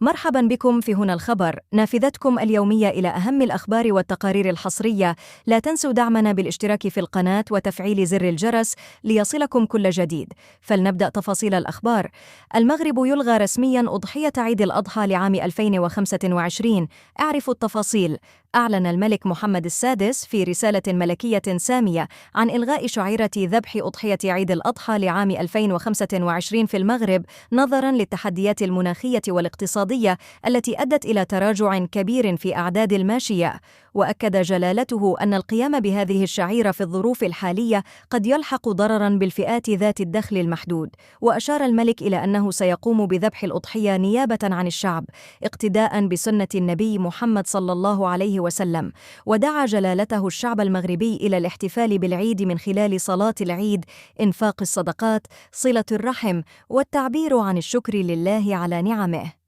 مرحبا بكم في هنا الخبر، نافذتكم اليومية إلى أهم الأخبار والتقارير الحصرية. لا تنسوا دعمنا بالاشتراك في القناة وتفعيل زر الجرس ليصلكم كل جديد. فلنبدأ تفاصيل الأخبار. المغرب يلغى رسميا أضحية عيد الأضحى لعام 2025. اعرفوا التفاصيل. أعلن الملك محمد السادس في رسالة ملكية سامية عن إلغاء شعيرة ذبح أضحية عيد الأضحى لعام 2025 في المغرب نظراً للتحديات المناخية والاقتصادية التي أدت إلى تراجع كبير في أعداد الماشية. وأكد جلالته أن القيام بهذه الشعيرة في الظروف الحالية قد يلحق ضرراً بالفئات ذات الدخل المحدود. وأشار الملك إلى أنه سيقوم بذبح الأضحية نيابة عن الشعب اقتداءً بسنة النبي محمد صلى الله عليه وسلم. ودعا جلالته الشعب المغربي إلى الاحتفال بالعيد من خلال صلاة العيد، إنفاق الصدقات، صلة الرحم، والتعبير عن الشكر لله على نعمه.